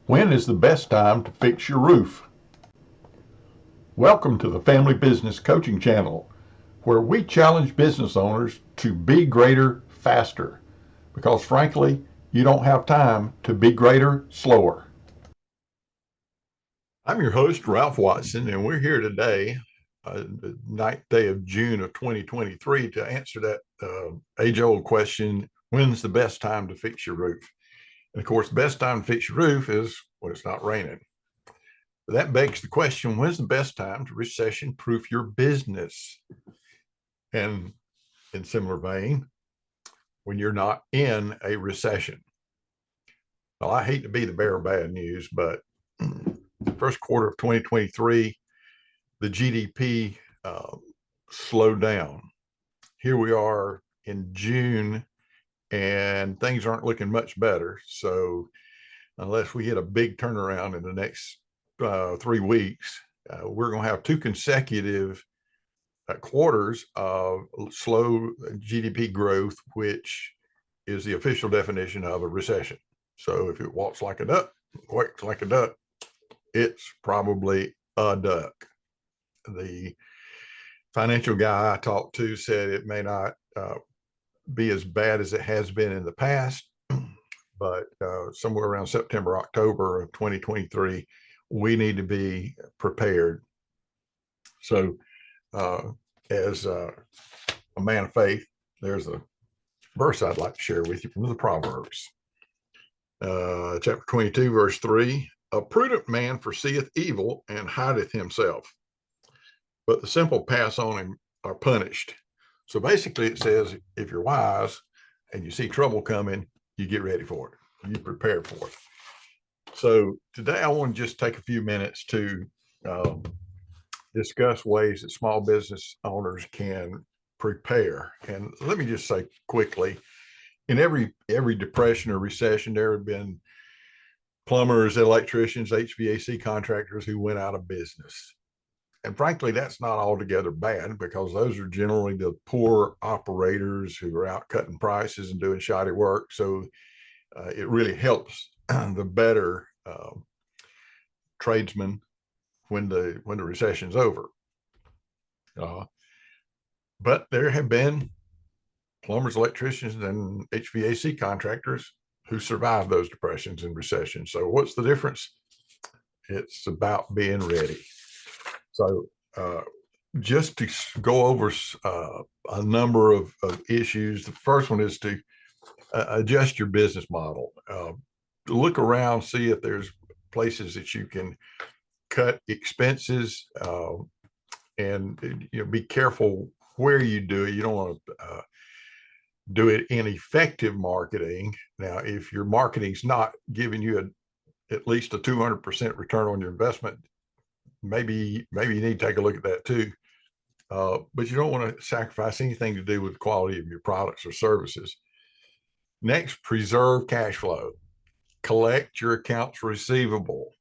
When is the best time to fix your roof? Welcome to the Family Business Coaching Channel, where we challenge business owners to be greater faster, because frankly, you don't have time to be greater slower. I'm your host, Ralph Watson, and we're here today, the ninth day of June of 2023, to answer that age-old question, when's the best time to fix your roof? And of course, best time to fix your roof is when it's not raining. That begs the question, when's the best time to recession-proof your business? And in similar vein, when you're not in a recession. Well, I hate to be the bearer of bad news, but the first quarter of 2023, the GDP slowed down. Here we are in June, and things aren't looking much better. So unless we hit a big turnaround in the next 3 weeks, we're going to have two consecutive quarters of slow GDP growth, which is the official definition of a recession. So if it walks like a duck, quacks like a duck, it's probably a duck. The financial guy I talked to said it may not be as bad as it has been in the past, but somewhere around September, October of 2023, we need to be prepared. So as a man of faith, there's a verse I'd like to share with you from the Proverbs. Chapter 22, verse 3, a prudent man foreseeth evil and hideth himself, but the simple pass on and are punished. So basically it says, if you're wise and you see trouble coming, you get ready for it. You prepare for it. So today I want to just take a few minutes to discuss ways that small business owners can prepare. And let me just say quickly, in every depression or recession, there have been plumbers, electricians, HVAC contractors who went out of business. And frankly, that's not altogether bad, because those are generally the poor operators who are out cutting prices and doing shoddy work. So it really helps the better tradesmen when the recession's over. But there have been plumbers, electricians, and HVAC contractors who survived those depressions and recessions. So what's the difference? It's about being ready. So just to go over a number of issues. The first one is to adjust your business model. Look around, see if there's places that you can cut expenses, and be careful where you do it. You don't want to do it in effective marketing. Now, if your marketing's not giving you at least a 200% return on your investment, maybe you need to take a look at that too. But you don't want to sacrifice anything to do with the quality of your products or services. Next, preserve cash flow. Collect your accounts receivable.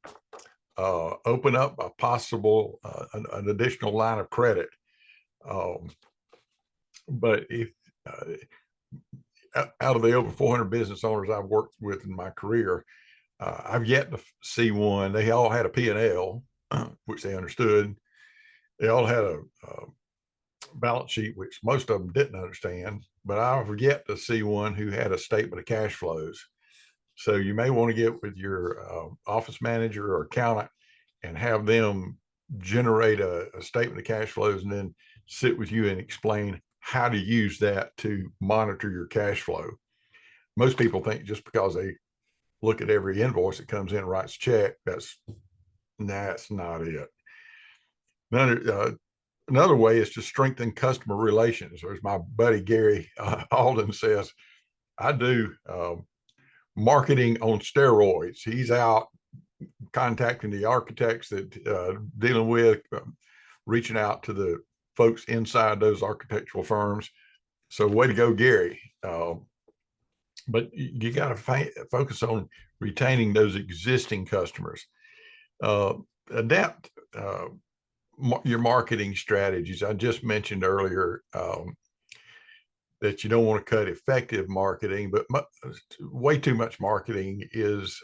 Open up a possible an additional line of credit. But if out of the over 400 business owners I've worked with in my career, I've yet to see one. They all had a P&L, which they understood. They all had a balance sheet, which most of them didn't understand, but I've yet to see one who had a statement of cash flows. So you may want to get with your office manager or accountant and have them generate a statement of cash flows, and then sit with you and explain how to use that to monitor your cash flow. Most people think just because they look at every invoice that comes in and writes a check, that's not it. Another way is to strengthen customer relations. Or as my buddy Gary Alden says, I do marketing on steroids. He's out contacting the architects that dealing with, reaching out to the folks inside those architectural firms. So way to go, Gary. But you got to focus on retaining those existing customers. Adapt your marketing strategies. I just mentioned earlier that you don't want to cut effective marketing, but way too much marketing is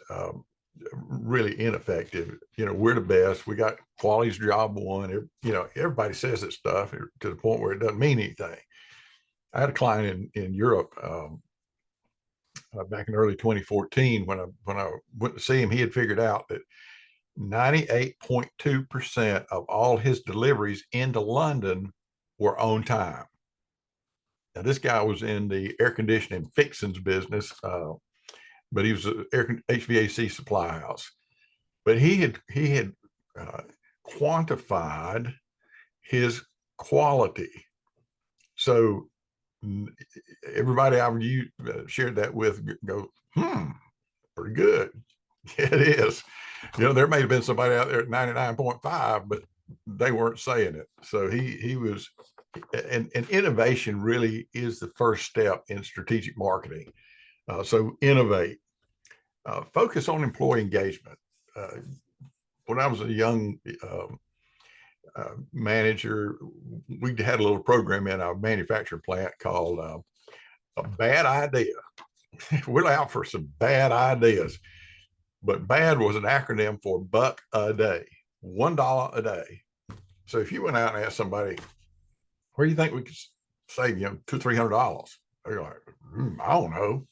really ineffective. We're the best. We got quality's job one. Everybody says this stuff to the point where it doesn't mean anything. I had a client in Europe back in early 2014 when I went to see him. He had figured out that 98.2% of all his deliveries into London were on time. Now, this guy was in the air conditioning fixings business, but he was an HVAC supply house. But he had quantified his quality. So everybody I shared that with go, pretty good. Yeah, it is. There may have been somebody out there at 99.5, but they weren't saying it. So he was, and innovation really is the first step in strategic marketing. So innovate, focus on employee engagement. When I was a young manager, we had a little program in our manufacturing plant called a bad idea. We're out for some bad ideas. But BAD was an acronym for buck a day, $1 a day. So if you went out and asked somebody, where do you think we could save $200-300? They're like, I don't know,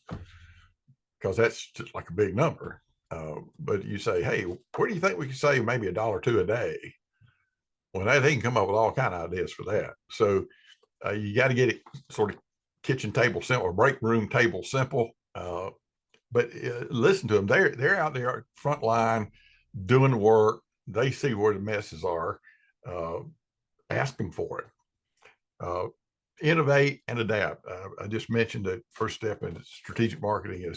because that's just like a big number. But you say, hey, where do you think we could save maybe $1 or $2 a day? Well, they can come up with all kind of ideas for that. So you got to get it sort of kitchen table simple, or break room table simple. But listen to them. They're out there front line doing the work. They see where the messes are. Ask them for it. Innovate and adapt. I just mentioned the first step in strategic marketing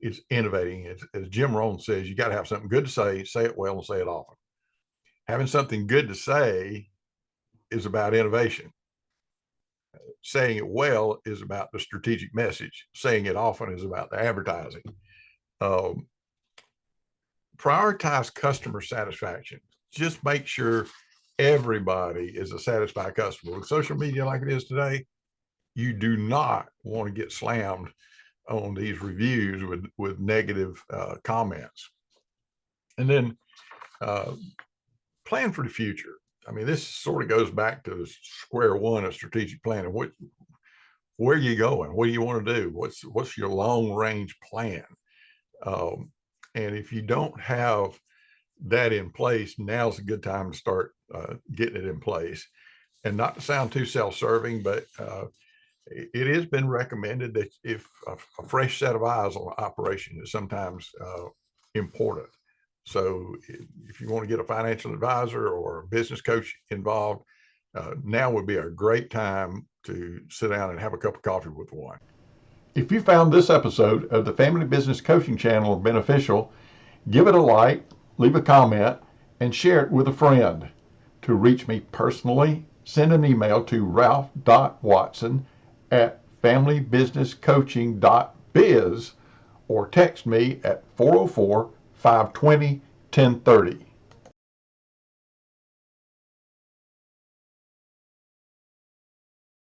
is innovating. As Jim Rohn says, you got to have something good to say it well, and say it often. Having something good to say is about innovation. Saying it well is about the strategic message. Saying it often is about the advertising. Prioritize customer satisfaction. Just make sure everybody is a satisfied customer. With social media like it is today, you do not want to get slammed on these reviews with negative comments. And then plan for the future. I mean, this sort of goes back to square one of strategic planning. Where are you going? What do you want to do? What's your long range plan? And if you don't have that in place, now's a good time to start getting it in place. And not to sound too self-serving, but it has been recommended that if a fresh set of eyes on an operation is sometimes important. So if you want to get a financial advisor or a business coach involved, now would be a great time to sit down and have a cup of coffee with one. If you found this episode of the Family Business Coaching Channel beneficial, give it a like, leave a comment, and share it with a friend. To reach me personally, send an email to ralph.watson@familybusinesscoaching.biz or text me at 404-520-1030.